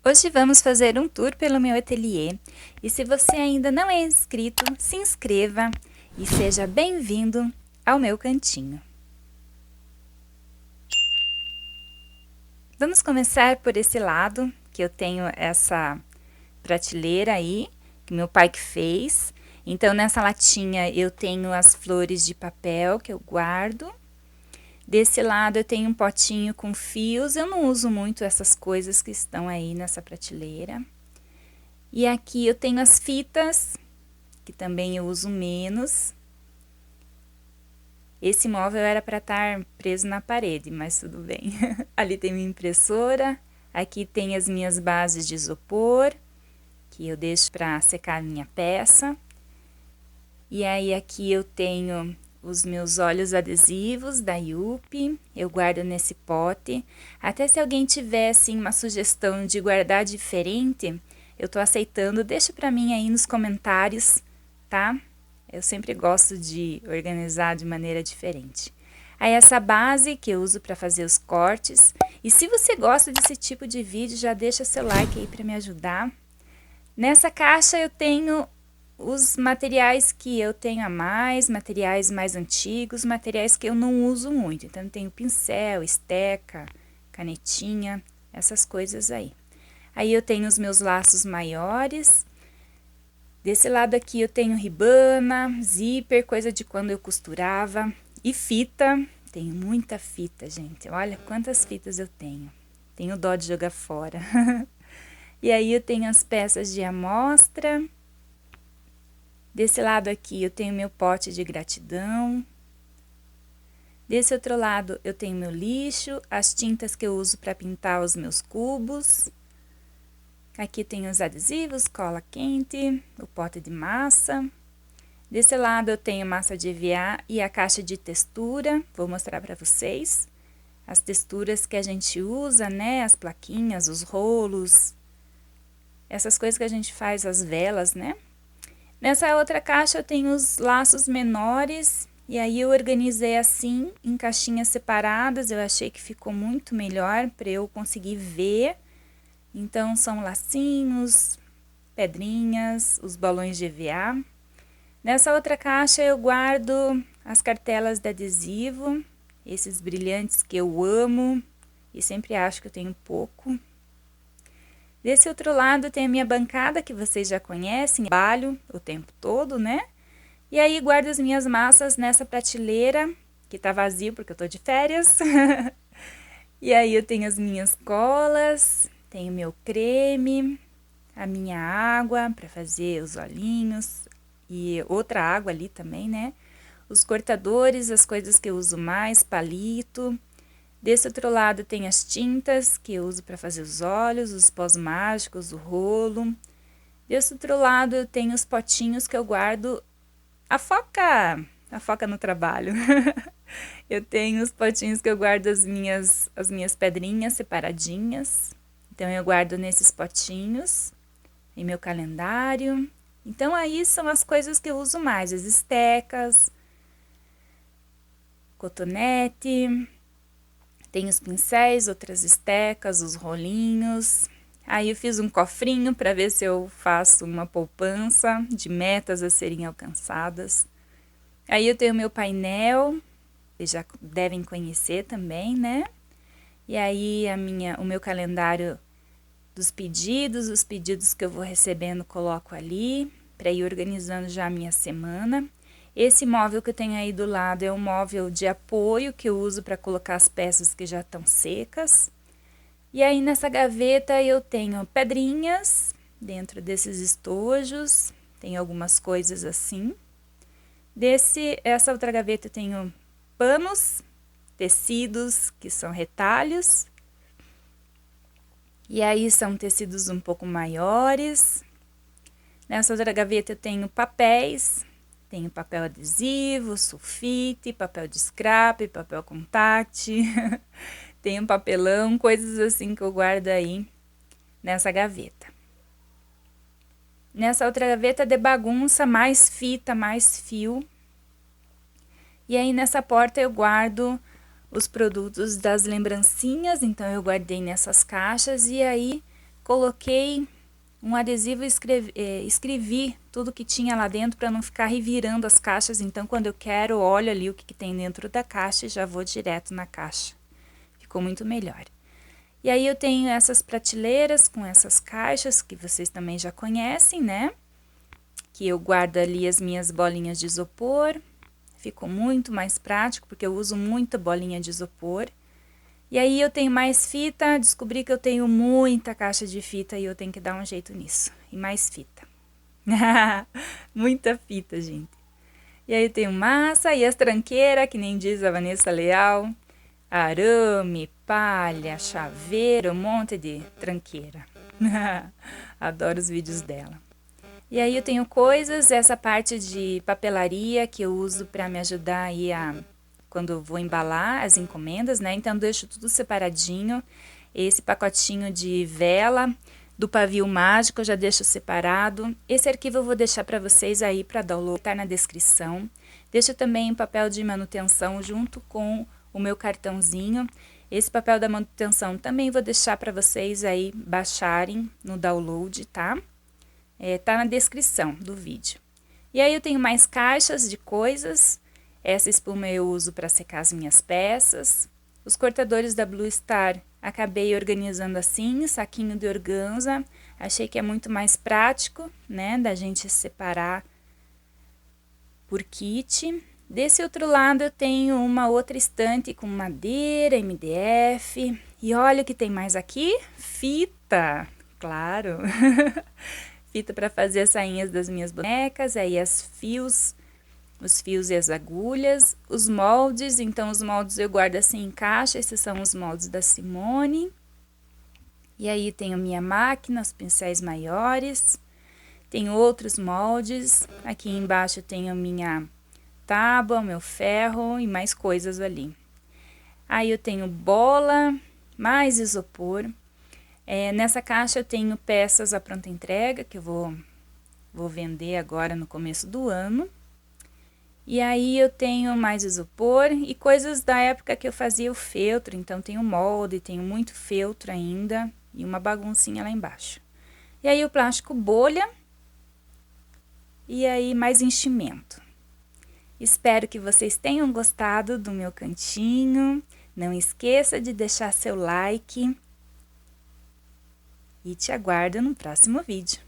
Hoje vamos fazer um tour pelo meu ateliê e se você ainda não é inscrito, se inscreva e seja bem-vindo ao meu cantinho. Vamos começar por esse lado, que eu tenho essa prateleira aí, que meu pai que fez. Então nessa latinha eu tenho as flores de papel que eu guardo. Desse lado eu tenho um potinho com fios, eu não uso muito essas coisas que estão aí nessa prateleira. E aqui eu tenho as fitas, que também eu uso menos. Esse móvel era para estar preso na parede, mas tudo bem. Ali tem minha impressora, aqui tem as minhas bases de isopor, que eu deixo para secar a minha peça. E aí aqui eu tenho os meus óleos adesivos da Yupi, eu guardo nesse pote. Até se alguém tiver assim uma sugestão de guardar diferente, eu tô aceitando, deixa pra mim aí nos comentários, tá? Eu sempre gosto de organizar de maneira diferente. Aí essa base que eu uso para fazer os cortes. E se você gosta desse tipo de vídeo, já deixa seu like aí para me ajudar. Nessa caixa eu tenho os materiais que eu tenho a mais, materiais mais antigos, materiais que eu não uso muito. Então, eu tenho pincel, esteca, canetinha, essas coisas aí. Aí eu tenho os meus laços maiores. Desse lado aqui eu tenho ribana, zíper, coisa de quando eu costurava. E fita, tenho muita fita, gente. Olha quantas fitas eu tenho. Tenho dó de jogar fora. E aí eu tenho as peças de amostra. Desse lado aqui eu tenho meu pote de gratidão. Desse outro lado eu tenho meu lixo, as tintas que eu uso para pintar os meus cubos. Aqui tem os adesivos, cola quente, o pote de massa. Desse lado eu tenho massa de EVA e a caixa de textura, vou mostrar para vocês. As texturas que a gente usa, né, as plaquinhas, os rolos, essas coisas que a gente faz, as velas, né. Nessa outra caixa eu tenho os laços menores, e aí eu organizei assim, em caixinhas separadas, eu achei que ficou muito melhor para eu conseguir ver. Então, são lacinhos, pedrinhas, os balões de EVA. Nessa outra caixa eu guardo as cartelas de adesivo, esses brilhantes que eu amo e sempre acho que eu tenho pouco. Desse outro lado tem a minha bancada, que vocês já conhecem, trabalho o tempo todo, né? E aí guardo as minhas massas nessa prateleira, que tá vazio porque eu tô de férias. E aí eu tenho as minhas colas, tenho meu creme, a minha água para fazer os olhinhos e outra água ali também, né? Os cortadores, as coisas que eu uso mais, palito. Desse outro lado tem as tintas que eu uso para fazer os olhos, os pós mágicos, o rolo. Desse outro lado eu tenho os potinhos que eu guardo a foca no trabalho. Eu tenho os potinhos que eu guardo as minhas pedrinhas separadinhas. Então eu guardo nesses potinhos, em meu calendário. Então aí são as coisas que eu uso mais, as estecas, cotonete. Tem os pincéis, outras estecas, os rolinhos. Aí eu fiz um cofrinho para ver se eu faço uma poupança de metas a serem alcançadas. Aí eu tenho meu painel, vocês já devem conhecer também, né? E aí o meu calendário dos pedidos, os pedidos que eu vou recebendo coloco ali, para ir organizando já a minha semana. Esse móvel que eu tenho aí do lado é um móvel de apoio que eu uso para colocar as peças que já estão secas. E aí nessa gaveta eu tenho pedrinhas dentro desses estojos, tem algumas coisas assim. Essa outra gaveta eu tenho panos, tecidos que são retalhos. E aí são tecidos um pouco maiores. Nessa outra gaveta eu tenho papéis. Tenho papel adesivo, sulfite, papel de scrap, papel contact, tenho papelão, coisas assim que eu guardo aí nessa gaveta. Nessa outra gaveta de bagunça, mais fita, mais fio. E aí nessa porta eu guardo os produtos das lembrancinhas, então eu guardei nessas caixas e aí coloquei um adesivo e escrevi tudo que tinha lá dentro para não ficar revirando as caixas. Então, quando eu quero, olho ali o que tem dentro da caixa e já vou direto na caixa. Ficou muito melhor. E aí eu tenho essas prateleiras com essas caixas que vocês também já conhecem, né? Que eu guardo ali as minhas bolinhas de isopor. Ficou muito mais prático, porque eu uso muita bolinha de isopor. E aí eu tenho mais fita, descobri que eu tenho muita caixa de fita e eu tenho que dar um jeito nisso. E mais fita. Muita fita, gente. E aí eu tenho massa e as tranqueiras, que nem diz a Vanessa Leal. Arame, palha, chaveiro, um monte de tranqueira. Adoro os vídeos dela. E aí eu tenho coisas, essa parte de papelaria que eu uso para me ajudar aí quando eu vou embalar as encomendas, né? Então, deixo tudo separadinho. Esse pacotinho de vela do pavio mágico eu já deixo separado. Esse arquivo eu vou deixar para vocês aí para download, tá na descrição. Deixo também um papel de manutenção junto com o meu cartãozinho. Esse papel da manutenção também vou deixar para vocês aí baixarem no download, tá? Tá na descrição do vídeo. E aí eu tenho mais caixas de coisas. Essa espuma eu uso para secar as minhas peças. Os cortadores da Blue Star acabei organizando assim, saquinho de organza. Achei que é muito mais prático, né, da gente separar por kit. Desse outro lado eu tenho uma outra estante com madeira, MDF. E olha o que tem mais aqui, fita, claro. Fita para fazer as sainhas das minhas bonecas, aí os fios e as agulhas, os moldes. Então os moldes eu guardo assim em caixa, esses são os moldes da Simone. E aí tenho minha máquina, os pincéis maiores, tenho outros moldes, aqui embaixo tenho minha tábua, meu ferro e mais coisas ali. Aí eu tenho bola, mais isopor. Nessa caixa eu tenho peças à pronta entrega, que eu vou vender agora no começo do ano. E aí eu tenho mais isopor e coisas da época que eu fazia o feltro, então tenho molde, tenho muito feltro ainda e uma baguncinha lá embaixo. E aí o plástico bolha e aí mais enchimento. Espero que vocês tenham gostado do meu cantinho. Não esqueça de deixar seu like. E te aguardo no próximo vídeo.